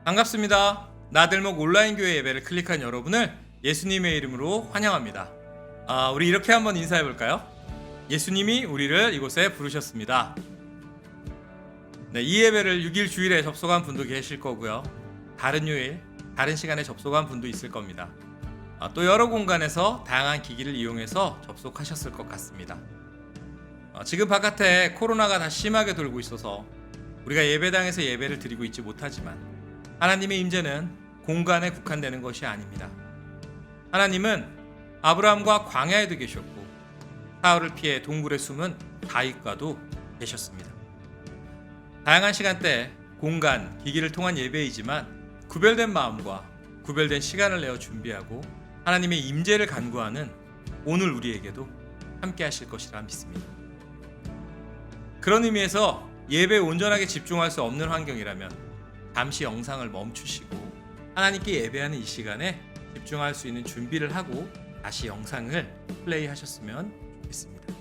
반갑습니다. 나들목 온라인 교회 예배를 클릭한 여러분을 예수님의 이름으로 환영합니다. 우리 이렇게 한번 인사해 볼까요? 예수님이 우리를 이곳에 부르셨습니다. 네, 이 예배를 6일 주일에 접속한 분도 계실 거고요. 다른 요일, 다른 시간에 접속한 분도 있을 겁니다. 또 여러 공간에서 다양한 기기를 이용해서 접속하셨을 것 같습니다. 지금 바깥에 코로나가 다시 심하게 돌고 있어서 우리가 예배당에서 예배를 드리고 있지 못하지만 하나님의 임재는 공간에 국한되는 것이 아닙니다. 하나님은 아브라함과 광야에도 계셨고 사울을 피해 동굴에 숨은 다윗과도 계셨습니다. 다양한 시간대, 공간, 기기를 통한 예배이지만 구별된 마음과 구별된 시간을 내어 준비하고 하나님의 임재를 간구하는 오늘 우리에게도 함께 하실 것이라 믿습니다. 그런 의미에서 예배에 온전하게 집중할 수 없는 환경이라면 잠시 영상을 멈추시고 하나님께 예배하는 이 시간에 집중할 수 있는 준비를 하고 다시 영상을 플레이하셨으면 좋겠습니다.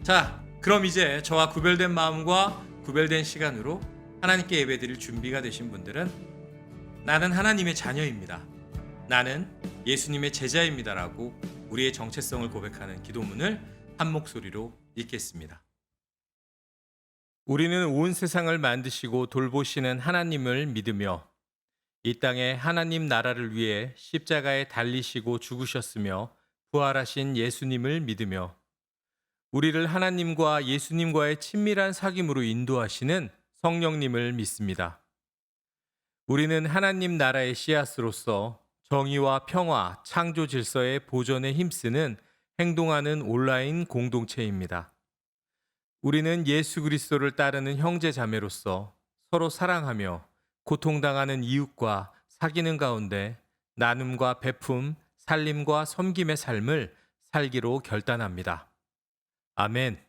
자, 그럼 이제 저와 구별된 마음과 구별된 시간으로 하나님께 예배드릴 준비가 되신 분들은 나는 하나님의 자녀입니다. 나는 예수님의 제자입니다라고 우리의 정체성을 고백하는 기도문을 한 목소리로 읽겠습니다. 우리는 온 세상을 만드시고 돌보시는 하나님을 믿으며 이 땅에 하나님 나라를 위해 십자가에 달리시고 죽으셨으며 부활하신 예수님을 믿으며 우리를 하나님과 예수님과의 친밀한 사귐으로 인도하시는 성령님을 믿습니다. 우리는 하나님 나라의 씨앗으로서 정의와 평화, 창조 질서의 보존에 힘쓰는 행동하는 온라인 공동체입니다. 우리는 예수 그리스도를 따르는 형제 자매로서 서로 사랑하며 고통당하는 이웃과 사귀는 가운데 나눔과 베품, 살림과 섬김의 삶을 살기로 결단합니다. 아멘.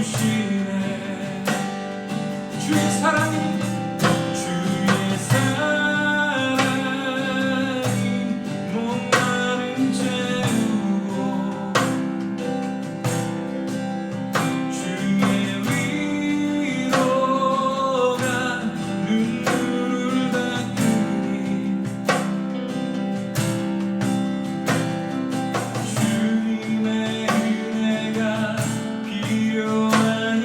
주시네. 주의 사랑이 주의 사랑이 목마름 채우고 주의 위로가 눈물을 닦으니 주님의 은혜가 필요한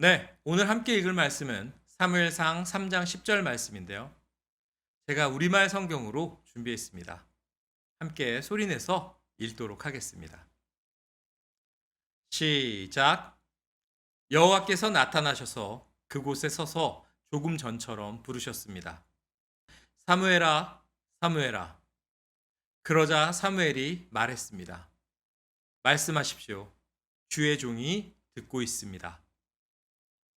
네, 오늘 함께 읽을 말씀은 사무엘상 3장 10절 말씀인데요. 제가 우리말 성경으로 준비했습니다. 함께 소리내서 읽도록 하겠습니다. 시작. 여호와께서 나타나셔서 그곳에 서서 조금 전처럼 부르셨습니다. 사무엘아, 사무엘아. 그러자 사무엘이 말했습니다. 말씀하십시오. 주의 종이 듣고 있습니다.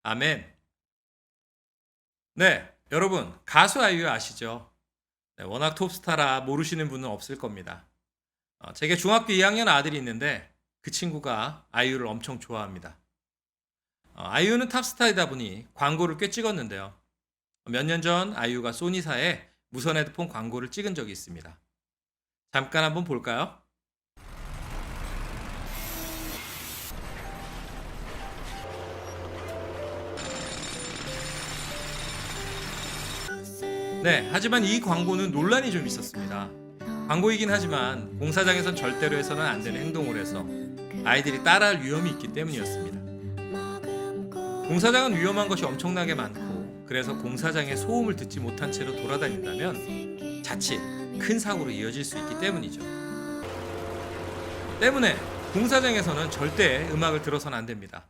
아멘. 네, 여러분 가수 아이유 아시죠? 네, 워낙 톱스타라 모르시는 분은 없을 겁니다. 제게 중학교 2학년 아들이 있는데 그 친구가 아이유를 엄청 좋아합니다. 아이유는 탑스타이다 보니 광고를 꽤 찍었는데요. 몇 년 전 아이유가 소니사에 무선 헤드폰 광고를 찍은 적이 있습니다. 잠깐 한번 볼까요? 네, 하지만 이 광고는 논란이 좀 있었습니다. 광고이긴 하지만 공사장에선 절대로 해서는 안 되는 행동을 해서 아이들이 따라할 위험이 있기 때문이었습니다. 공사장은 위험한 것이 엄청나게 많고 그래서 공사장의 소음을 듣지 못한 채로 돌아다닌다면 자칫 큰 사고로 이어질 수 있기 때문이죠. 때문에 공사장에서는 절대 음악을 들어서는 안 됩니다.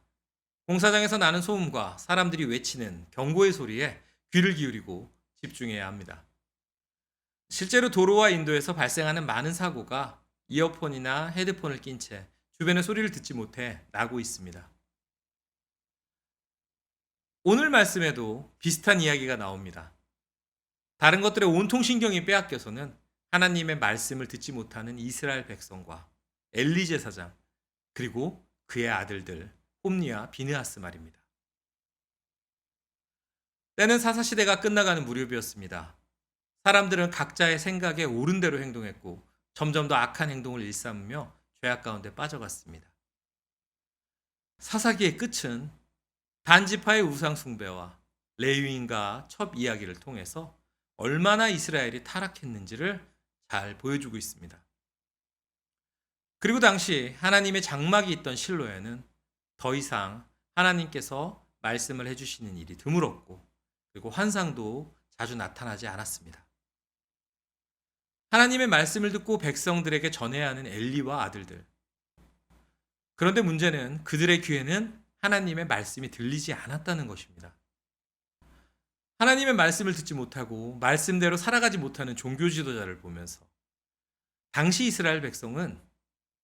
공사장에서 나는 소음과 사람들이 외치는 경고의 소리에 귀를 기울이고 집중해야 합니다. 실제로 도로와 인도에서 발생하는 많은 사고가 이어폰이나 헤드폰을 낀 채 주변의 소리를 듣지 못해 나고 있습니다. 오늘 말씀에도 비슷한 이야기가 나옵니다. 다른 것들의 온통 신경이 빼앗겨서는 하나님의 말씀을 듣지 못하는 이스라엘 백성과 엘리 제사장 그리고 그의 아들들 홈니와 비느하스 말입니다. 때는 사사시대가 끝나가는 무렵이었습니다. 사람들은 각자의 생각에 옳은 대로 행동했고 점점 더 악한 행동을 일삼으며 죄악 가운데 빠져갔습니다. 사사기의 끝은 단지파의 우상 숭배와 레위인과 첩 이야기를 통해서 얼마나 이스라엘이 타락했는지를 잘 보여주고 있습니다. 그리고 당시 하나님의 장막이 있던 실로에는 더 이상 하나님께서 말씀을 해주시는 일이 드물었고 그리고 환상도 자주 나타나지 않았습니다. 하나님의 말씀을 듣고 백성들에게 전해야 하는 엘리와 아들들. 그런데 문제는 그들의 귀에는 하나님의 말씀이 들리지 않았다는 것입니다. 하나님의 말씀을 듣지 못하고 말씀대로 살아가지 못하는 종교 지도자를 보면서 당시 이스라엘 백성은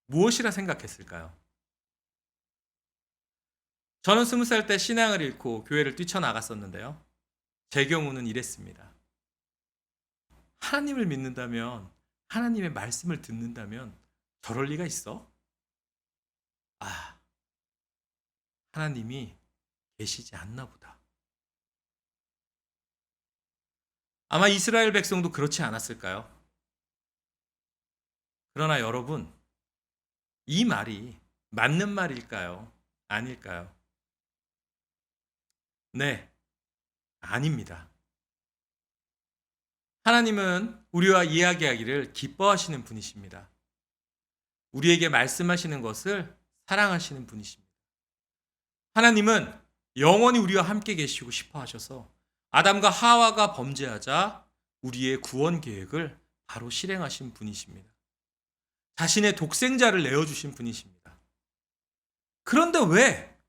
무엇이라 생각했을까요? 저는 20살 때 신앙을 잃고 교회를 뛰쳐나갔었는데요. 제 경우는 이랬습니다. 하나님을 믿는다면, 하나님의 말씀을 듣는다면 저럴 리가 있어? 하나님이 계시지 않나 보다. 아마 이스라엘 백성도 그렇지 않았을까요? 그러나 여러분, 이 말이 맞는 말일까요? 아닐까요? 네, 아닙니다. 하나님은 우리와 이야기하기를 기뻐하시는 분이십니다. 우리에게 말씀하시는 것을 사랑하시는 분이십니다. 하나님은 영원히 우리와 함께 계시고 싶어 하셔서 아담과 하와가 범죄하자 우리의 구원 계획을 바로 실행하신 분이십니다. 자신의 독생자를 내어주신 분이십니다. 그런데 왜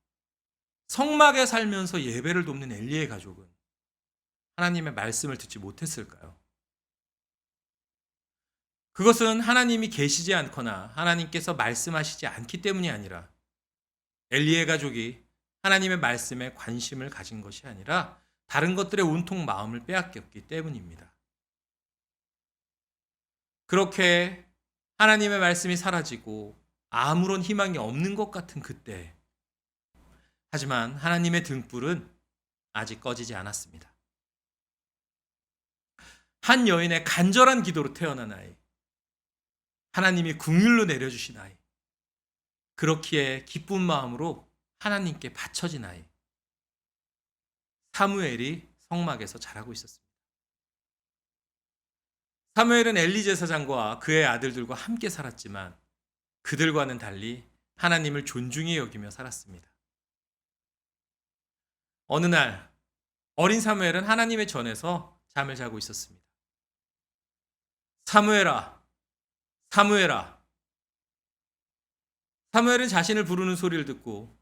성막에 살면서 예배를 돕는 엘리의 가족은 하나님의 말씀을 듣지 못했을까요? 그것은 하나님이 계시지 않거나 하나님께서 말씀하시지 않기 때문이 아니라 엘리의 가족이 하나님의 말씀에 관심을 가진 것이 아니라 다른 것들에 온통 마음을 빼앗겼기 때문입니다. 그렇게 하나님의 말씀이 사라지고 아무런 희망이 없는 것 같은 그때, 하지만 하나님의 등불은 아직 꺼지지 않았습니다. 한 여인의 간절한 기도로 태어난 아이, 하나님이 긍휼로 내려주신 아이, 그렇기에 기쁜 마음으로 하나님께 바쳐진 아이, 사무엘이 성막에서 자라고 있었습니다. 사무엘은 엘리 제사장과 그의 아들들과 함께 살았지만 그들과는 달리 하나님을 존중히 여기며 살았습니다. 어느 날 어린 사무엘은 하나님의 전에서 잠을 자고 있었습니다. 사무엘아, 사무엘아. 사무엘은 자신을 부르는 소리를 듣고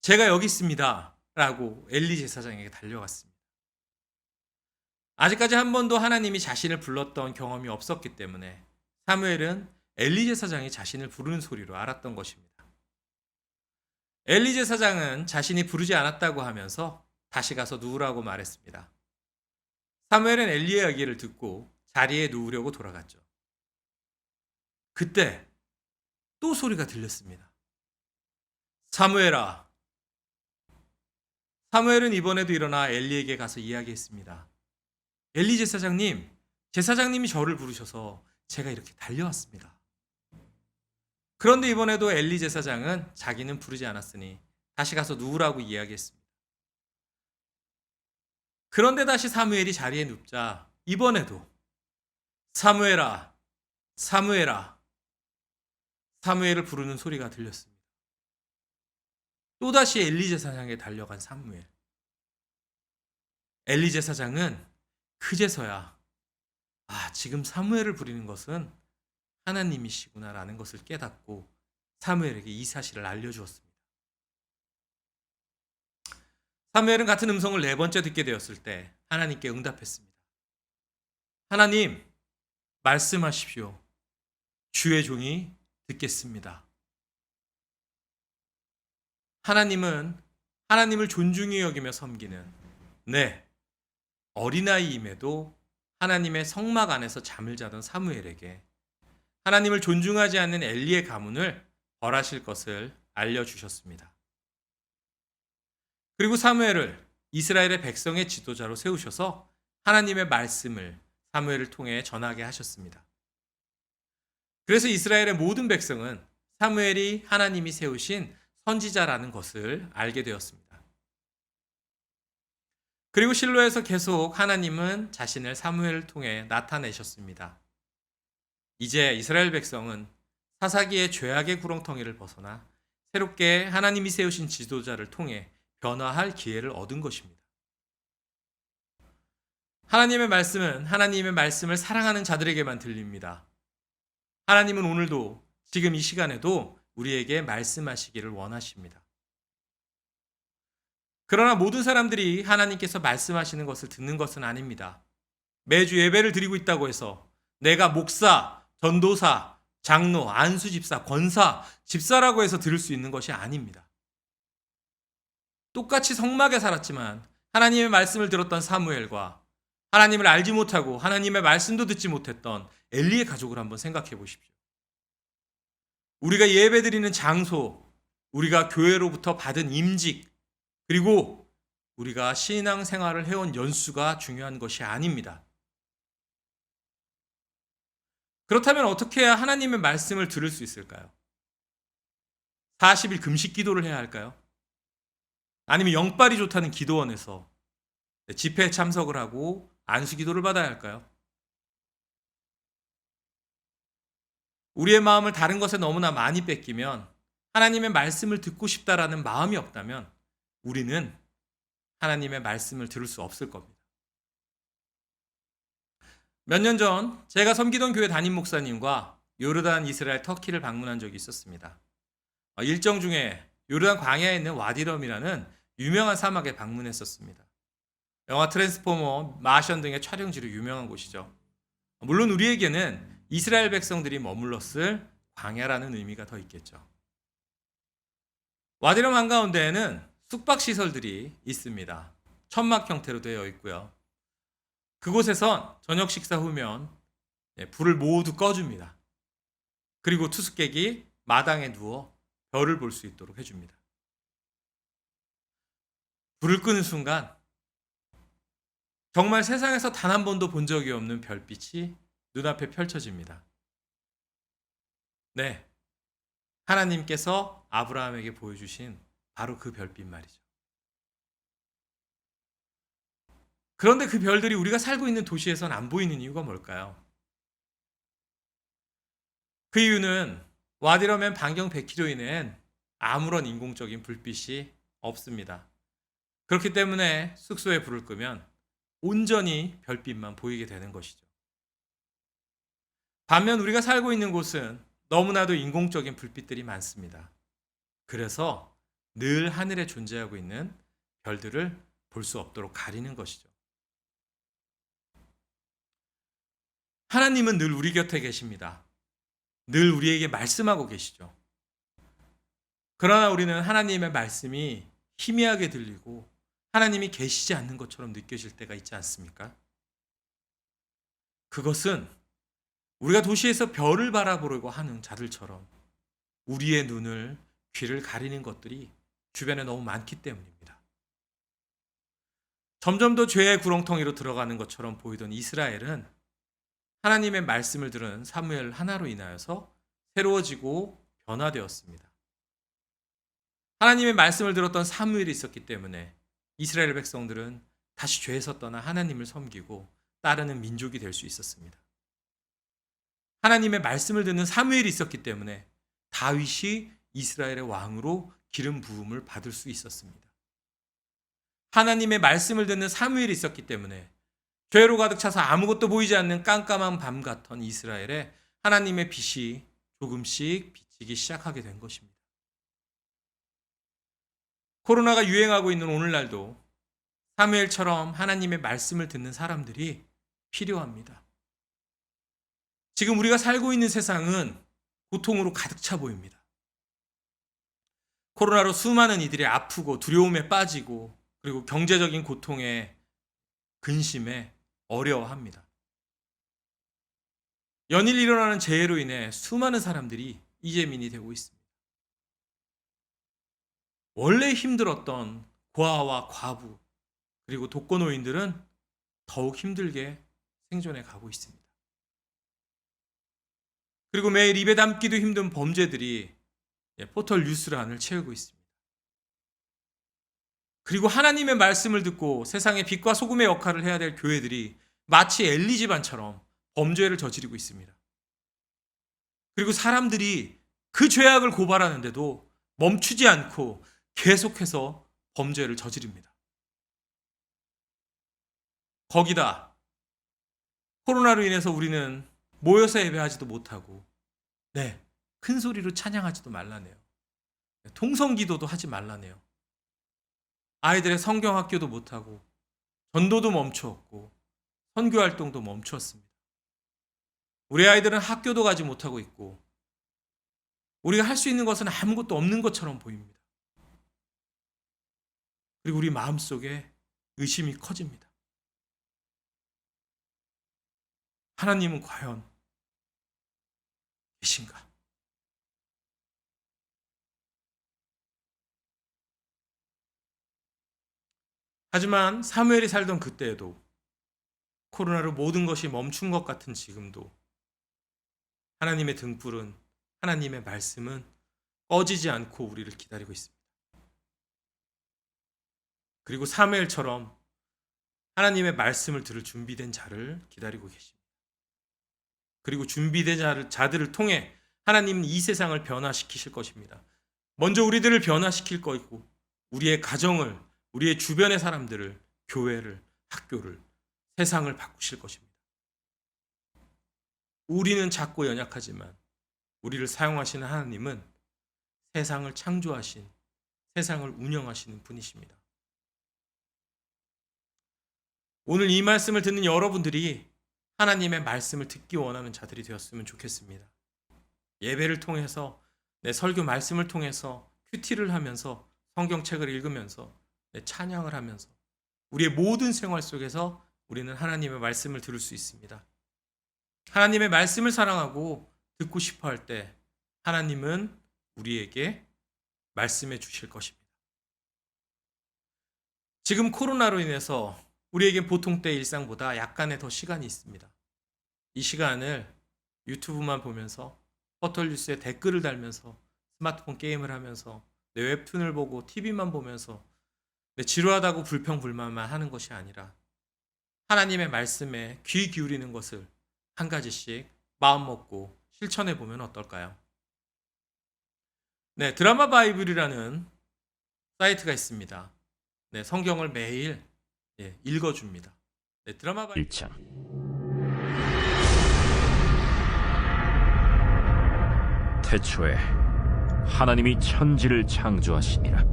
제가 여기 있습니다 라고 엘리 제사장에게 달려갔습니다. 아직까지 한 번도 하나님이 자신을 불렀던 경험이 없었기 때문에 사무엘은 엘리 제사장이 자신을 부르는 소리로 알았던 것입니다. 엘리 제사장은 자신이 부르지 않았다고 하면서 다시 가서 누우라고 말했습니다. 사무엘은 엘리의 이야기를 듣고 자리에 누우려고 돌아갔죠. 그때 또 소리가 들렸습니다. 사무엘아. 사무엘은 이번에도 일어나 엘리에게 가서 이야기했습니다. 엘리 제사장님, 제사장님이 저를 부르셔서 제가 이렇게 달려왔습니다. 그런데 이번에도 엘리 제사장은 자기는 부르지 않았으니 다시 가서 누우라고 이야기했습니다. 그런데 다시 사무엘이 자리에 눕자 이번에도 사무엘아, 사무엘아. 사무엘을 부르는 소리가 들렸습니다. 또다시 엘리 제사장에게 달려간 사무엘. 엘리 제사장은 그제서야 지금 사무엘을 부리는 것은 하나님이시구나라는 것을 깨닫고 사무엘에게 이 사실을 알려주었습니다. 사무엘은 같은 음성을 4번째 듣게 되었을 때 하나님께 응답했습니다. 하나님, 말씀하십시오. 주의 종이 듣겠습니다. 하나님은 하나님을 존중히 여기며 섬기는 어린아이임에도 하나님의 성막 안에서 잠을 자던 사무엘에게 하나님을 존중하지 않는 엘리의 가문을 벌하실 것을 알려주셨습니다. 그리고 사무엘을 이스라엘의 백성의 지도자로 세우셔서 하나님의 말씀을 사무엘을 통해 전하게 하셨습니다. 그래서 이스라엘의 모든 백성은 사무엘이 하나님이 세우신 선지자라는 것을 알게 되었습니다. 그리고 실로에서 계속 하나님은 자신을 사무엘을 통해 나타내셨습니다. 이제 이스라엘 백성은 사사기의 죄악의 구렁텅이를 벗어나 새롭게 하나님이 세우신 지도자를 통해 변화할 기회를 얻은 것입니다. 하나님의 말씀은 하나님의 말씀을 사랑하는 자들에게만 들립니다. 하나님은 오늘도 지금 이 시간에도 우리에게 말씀하시기를 원하십니다. 그러나 모든 사람들이 하나님께서 말씀하시는 것을 듣는 것은 아닙니다. 매주 예배를 드리고 있다고 해서 내가 목사, 전도사, 장로, 안수집사, 권사, 집사라고 해서 들을 수 있는 것이 아닙니다. 똑같이 성막에 살았지만 하나님의 말씀을 들었던 사무엘과 하나님을 알지 못하고 하나님의 말씀도 듣지 못했던 엘리의 가족을 한번 생각해 보십시오. 우리가 예배드리는 장소, 우리가 교회로부터 받은 임직, 그리고 우리가 신앙 생활을 해온 연수가 중요한 것이 아닙니다. 그렇다면 어떻게 해야 하나님의 말씀을 들을 수 있을까요? 40일 금식 기도를 해야 할까요? 아니면 영빨이 좋다는 기도원에서 집회에 참석을 하고 안수 기도를 받아야 할까요? 우리의 마음을 다른 것에 너무나 많이 뺏기면 하나님의 말씀을 듣고 싶다라는 마음이 없다면 우리는 하나님의 말씀을 들을 수 없을 겁니다. 몇 년 전 제가 섬기던 교회 담임 목사님과 요르단, 이스라엘, 터키를 방문한 적이 있었습니다. 일정 중에 요르단 광야에 있는 와디럼이라는 유명한 사막에 방문했었습니다. 영화 트랜스포머, 마션 등의 촬영지로 유명한 곳이죠. 물론 우리에게는 이스라엘 백성들이 머물렀을 광야라는 의미가 더 있겠죠. 와디럼 한가운데에는 숙박시설들이 있습니다. 천막 형태로 되어 있고요. 그곳에선 저녁 식사 후면 불을 모두 꺼줍니다. 그리고 투숙객이 마당에 누워 별을 볼 수 있도록 해줍니다. 불을 끄는 순간 정말 세상에서 단 한 번도 본 적이 없는 별빛이 눈앞에 펼쳐집니다. 네, 하나님께서 아브라함에게 보여주신 바로 그 별빛 말이죠. 그런데 그 별들이 우리가 살고 있는 도시에선 안 보이는 이유가 뭘까요? 그 이유는 와디럼엔 반경 100km 이내엔 아무런 인공적인 불빛이 없습니다. 그렇기 때문에 숙소에 불을 끄면 온전히 별빛만 보이게 되는 것이죠. 반면 우리가 살고 있는 곳은 너무나도 인공적인 불빛들이 많습니다. 그래서 늘 하늘에 존재하고 있는 별들을 볼 수 없도록 가리는 것이죠. 하나님은 늘 우리 곁에 계십니다. 늘 우리에게 말씀하고 계시죠. 그러나 우리는 하나님의 말씀이 희미하게 들리고 하나님이 계시지 않는 것처럼 느껴질 때가 있지 않습니까? 그것은 우리가 도시에서 별을 바라보려고 하는 자들처럼 우리의 눈을, 귀를 가리는 것들이 주변에 너무 많기 때문입니다. 점점 더 죄의 구렁텅이로 들어가는 것처럼 보이던 이스라엘은 하나님의 말씀을 들은 사무엘 하나로 인하여서 새로워지고 변화되었습니다. 하나님의 말씀을 들었던 사무엘이 있었기 때문에 이스라엘 백성들은 다시 죄에서 떠나 하나님을 섬기고 따르는 민족이 될 수 있었습니다. 하나님의 말씀을 듣는 사무엘이 있었기 때문에 다윗이 이스라엘의 왕으로 기름 부음을 받을 수 있었습니다. 하나님의 말씀을 듣는 사무엘이 있었기 때문에 죄로 가득 차서 아무것도 보이지 않는 깜깜한 밤 같던 이스라엘에 하나님의 빛이 조금씩 비치기 시작하게 된 것입니다. 코로나가 유행하고 있는 오늘날도 사무엘처럼 하나님의 말씀을 듣는 사람들이 필요합니다. 지금 우리가 살고 있는 세상은 고통으로 가득 차 보입니다. 코로나로 수많은 이들이 아프고 두려움에 빠지고 그리고 경제적인 고통에 근심에 어려워합니다. 연일 일어나는 재해로 인해 수많은 사람들이 이재민이 되고 있습니다. 원래 힘들었던 고아와 과부 그리고 독거노인들은 더욱 힘들게 생존해 가고 있습니다. 그리고 매일 입에 담기도 힘든 범죄들이 포털 뉴스란을 채우고 있습니다. 그리고 하나님의 말씀을 듣고 세상의 빛과 소금의 역할을 해야 될 교회들이 마치 엘리 집안처럼 범죄를 저지르고 있습니다. 그리고 사람들이 그 죄악을 고발하는데도 멈추지 않고 계속해서 범죄를 저지릅니다. 거기다 코로나로 인해서 우리는 모여서 예배하지도 못하고 큰 소리로 찬양하지도 말라네요. 통성기도도 하지 말라네요. 아이들의 성경학교도 못하고 전도도 멈추었고 선교활동도 멈추었습니다. 우리 아이들은 학교도 가지 못하고 있고 우리가 할 수 있는 것은 아무것도 없는 것처럼 보입니다. 그리고 우리 마음속에 의심이 커집니다. 하나님은 과연 계신가? 하지만 사무엘이 살던 그때에도 코로나로 모든 것이 멈춘 것 같은 지금도 하나님의 등불은 하나님의 말씀은 꺼지지 않고 우리를 기다리고 있습니다. 그리고 사무엘처럼 하나님의 말씀을 들을 준비된 자를 기다리고 계십니다. 그리고 준비된 자들을 통해 하나님은 이 세상을 변화시키실 것입니다. 먼저 우리들을 변화시킬 것이고 우리의 가정을, 우리의 주변의 사람들을, 교회를, 학교를, 세상을 바꾸실 것입니다. 우리는 작고 연약하지만 우리를 사용하시는 하나님은 세상을 창조하신, 세상을 운영하시는 분이십니다. 오늘 이 말씀을 듣는 여러분들이 하나님의 말씀을 듣기 원하는 자들이 되었으면 좋겠습니다. 예배를 통해서, 내 설교 말씀을 통해서 큐티를 하면서 성경책을 읽으면서 찬양을 하면서 우리의 모든 생활 속에서 우리는 하나님의 말씀을 들을 수 있습니다. 하나님의 말씀을 사랑하고 듣고 싶어 할 때 하나님은 우리에게 말씀해 주실 것입니다. 지금 코로나로 인해서 우리에게 보통 때 일상보다 약간의 더 시간이 있습니다. 이 시간을 유튜브만 보면서 포털뉴스에 댓글을 달면서 스마트폰 게임을 하면서 내 웹툰을 보고 TV만 보면서 지루하다고 불평불만만 하는 것이 아니라 하나님의 말씀에 귀 기울이는 것을 한 가지씩 마음 먹고 실천해 보면 어떨까요? 드라마 바이블이라는 사이트가 있습니다. 네, 성경을 매일 읽어줍니다. 네, 드라마 1장. 태초에 하나님이 천지를 창조하시니라.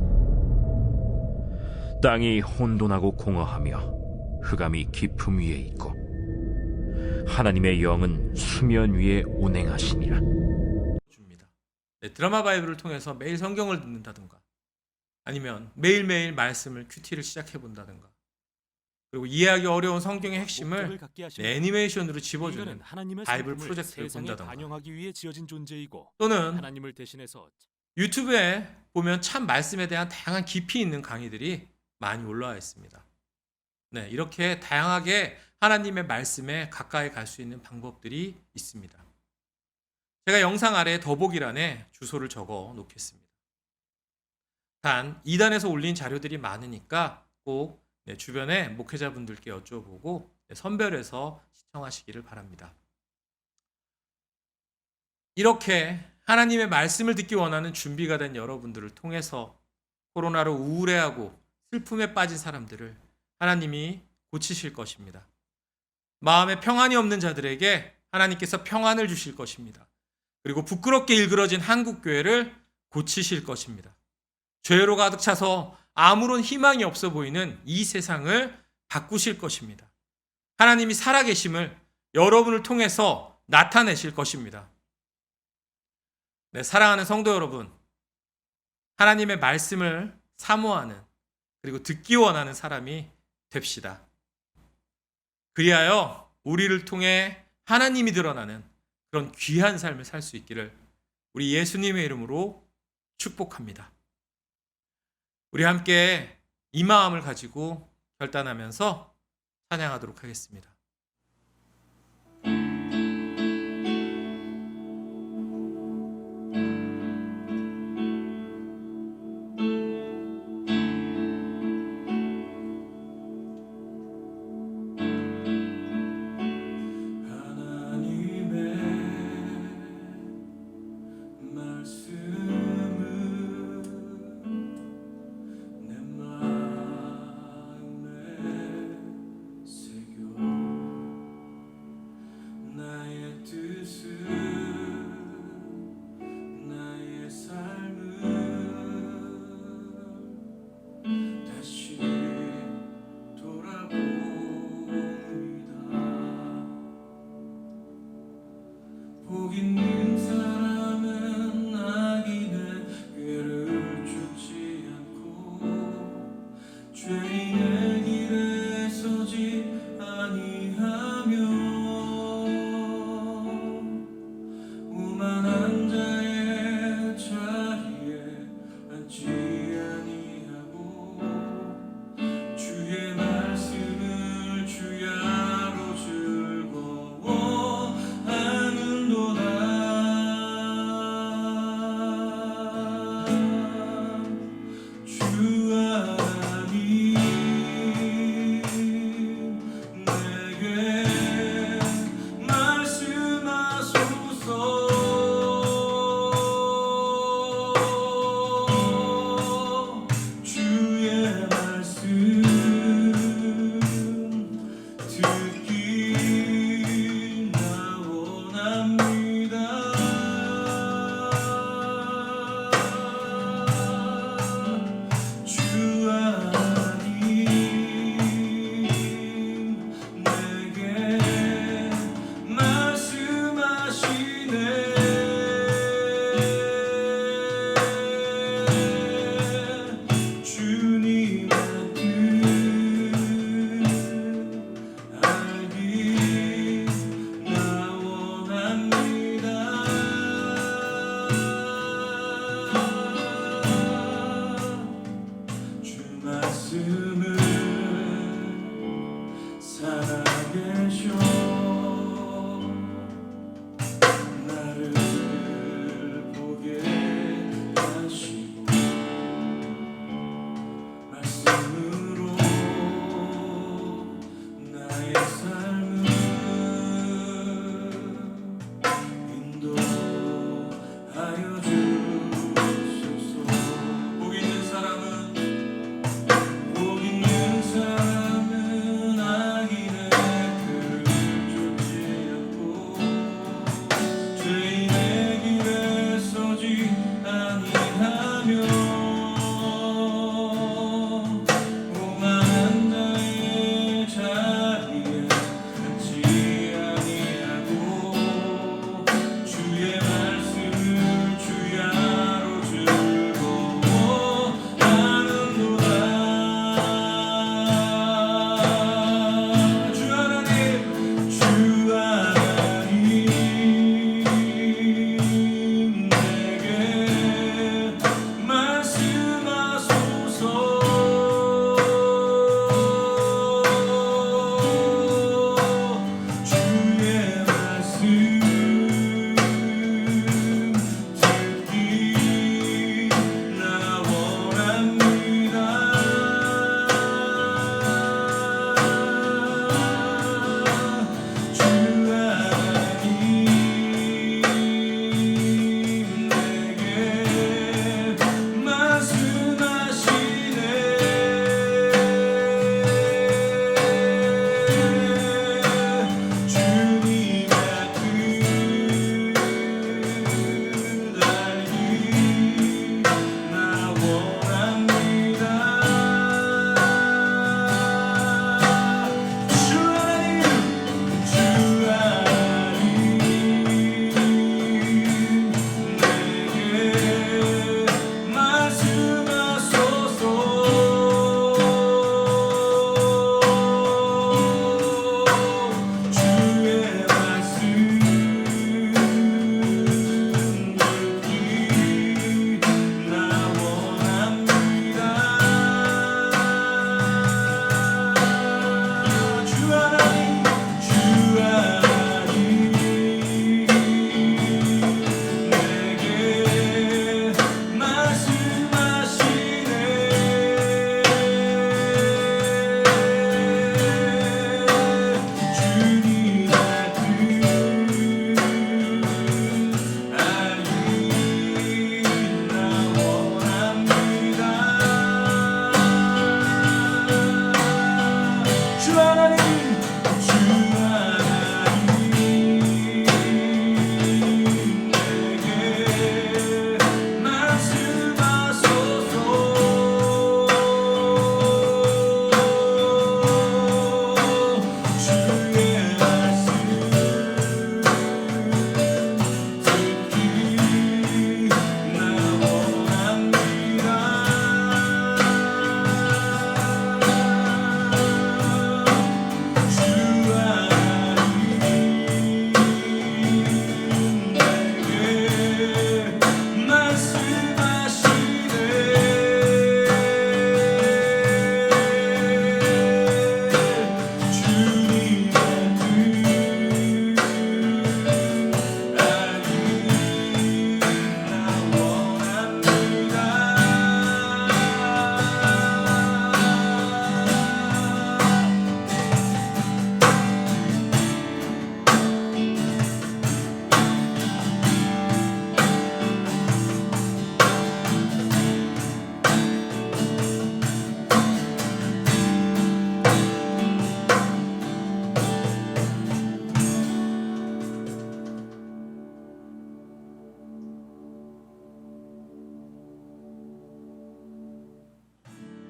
땅이 혼돈하고 공허하며 흑암이 깊음 위에 있고 하나님의 영은 수면 위에 운행하시니라. 줍니다. 네, 드라마 바이블을 통해서 매일 성경을 듣는다든가 아니면 매일매일 말씀을 큐티를 시작해 본다든가 그리고 이해하기 어려운 성경의 핵심을 애니메이션으로 집어주는 바이블 프로젝트를 본다든가 또는 하나님을 대신해서 유튜브에 보면 참 말씀에 대한 다양한 깊이 있는 강의들이 많이 올라와 있습니다. 네, 이렇게 다양하게 하나님의 말씀에 가까이 갈 수 있는 방법들이 있습니다. 제가 영상 아래에 더보기란에 주소를 적어 놓겠습니다. 단 2단에서 올린 자료들이 많으니까 꼭 주변에 목회자분들께 여쭤보고 선별해서 시청하시기를 바랍니다. 이렇게 하나님의 말씀을 듣기 원하는 준비가 된 여러분들을 통해서 코로나로 우울해하고 슬픔에 빠진 사람들을 하나님이 고치실 것입니다. 마음에 평안이 없는 자들에게 하나님께서 평안을 주실 것입니다. 그리고 부끄럽게 일그러진 한국교회를 고치실 것입니다. 죄로 가득 차서 아무런 희망이 없어 보이는 이 세상을 바꾸실 것입니다. 하나님이 살아계심을 여러분을 통해서 나타내실 것입니다. 네, 사랑하는 성도 여러분, 하나님의 말씀을 사모하는 그리고 듣기 원하는 사람이 됩시다. 그리하여 우리를 통해 하나님이 드러나는 그런 귀한 삶을 살 수 있기를 우리 예수님의 이름으로 축복합니다. 우리 함께 이 마음을 가지고 결단하면서 찬양하도록 하겠습니다.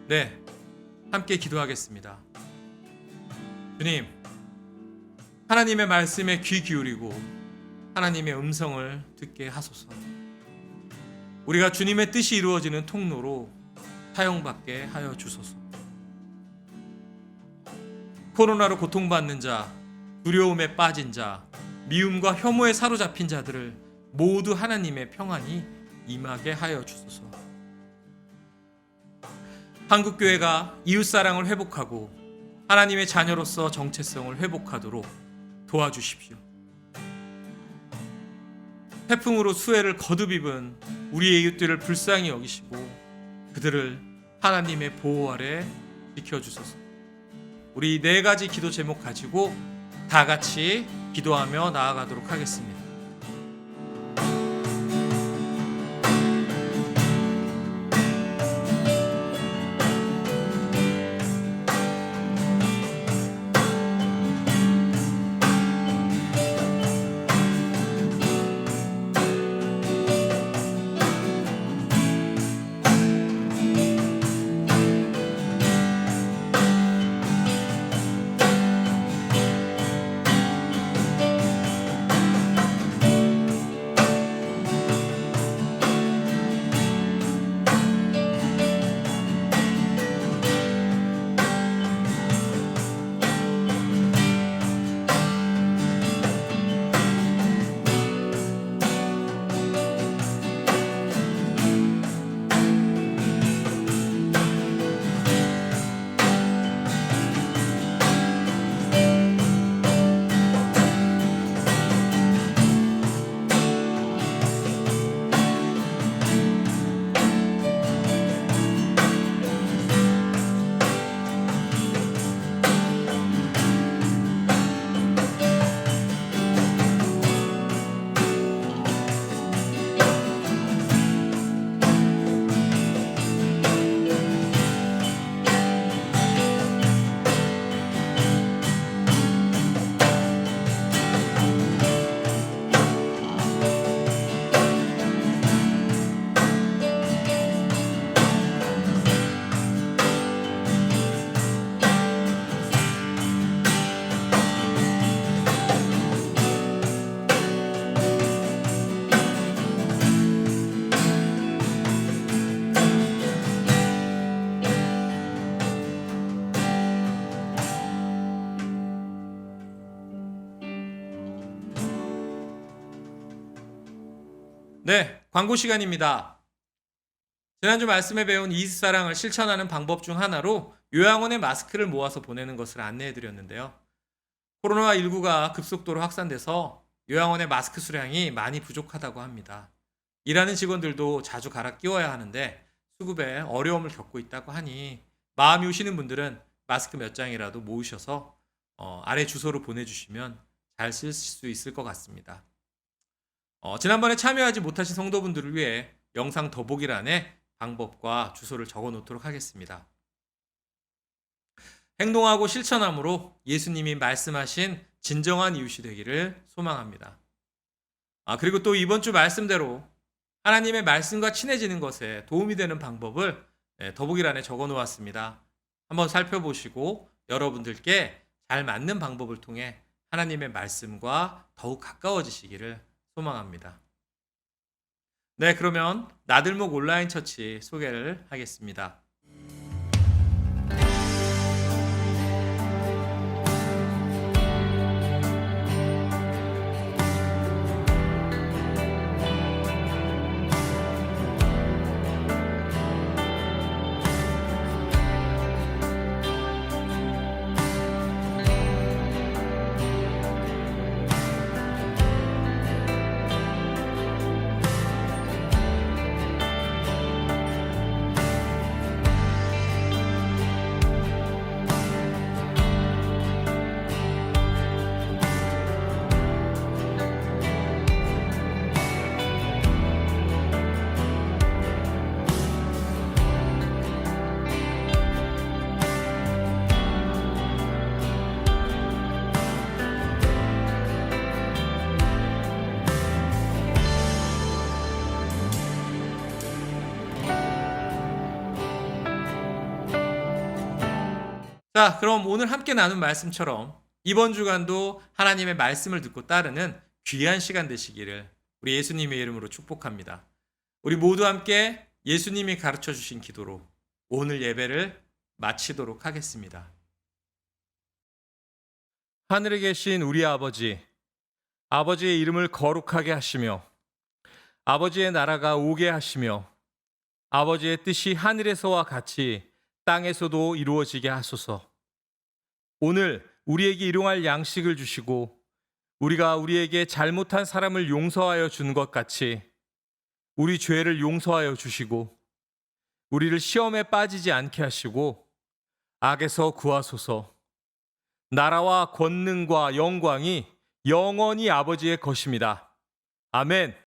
네, 함께 기도하겠습니다. 주님, 하나님의 말씀에 귀 기울이고 하나님의 음성을 듣게 하소서. 우리가 주님의 뜻이 이루어지는 통로로 사용받게 하여 주소서. 코로나로 고통받는 자, 두려움에 빠진 자, 미움과 혐오에 사로잡힌 자들을 모두 하나님의 평안이 임하게 하여 주소서. 한국교회가 이웃사랑을 회복하고 하나님의 자녀로서 정체성을 회복하도록 도와주십시오. 태풍으로 수해를 거듭 입은 우리의 이웃들을 불쌍히 여기시고 그들을 하나님의 보호 아래 지켜주소서. 우리 네 가지 기도 제목 가지고 다 같이 기도하며 나아가도록 하겠습니다. 네, 광고 시간입니다. 지난주 말씀에 배운 이웃사랑을 실천하는 방법 중 하나로 요양원에 마스크를 모아서 보내는 것을 안내해 드렸는데요. 코로나19가 급속도로 확산돼서 요양원의 마스크 수량이 많이 부족하다고 합니다. 일하는 직원들도 자주 갈아 끼워야 하는데 수급에 어려움을 겪고 있다고 하니 마음이 오시는 분들은 마스크 몇 장이라도 모으셔서 아래 주소로 보내주시면 잘 쓸 수 있을 것 같습니다. 지난번에 참여하지 못하신 성도분들을 위해 영상 더보기란에 방법과 주소를 적어 놓도록 하겠습니다. 행동하고 실천함으로 예수님이 말씀하신 진정한 이웃이 되기를 소망합니다. 그리고 또 이번 주 말씀대로 하나님의 말씀과 친해지는 것에 도움이 되는 방법을 더보기란에 적어 놓았습니다. 한번 살펴보시고 여러분들께 잘 맞는 방법을 통해 하나님의 말씀과 더욱 가까워지시기를 소망합니다. 네, 그러면 나들목 온라인 처치 소개를 하겠습니다. 자, 그럼 오늘 함께 나눈 말씀처럼 이번 주간도 하나님의 말씀을 듣고 따르는 귀한 시간 되시기를 우리 예수님의 이름으로 축복합니다. 우리 모두 함께 예수님이 가르쳐 주신 기도로 오늘 예배를 마치도록 하겠습니다. 하늘에 계신 우리 아버지, 아버지의 이름을 거룩하게 하시며 아버지의 나라가 오게 하시며 아버지의 뜻이 하늘에서와 같이 땅에서도 이루어지게 하소서. 오늘 우리에게 일용할 양식을 주시고 우리가 우리에게 잘못한 사람을 용서하여 준 것 같이 우리 죄를 용서하여 주시고 우리를 시험에 빠지지 않게 하시고 악에서 구하소서. 나라와 권능과 영광이 영원히 아버지의 것입니다. 아멘.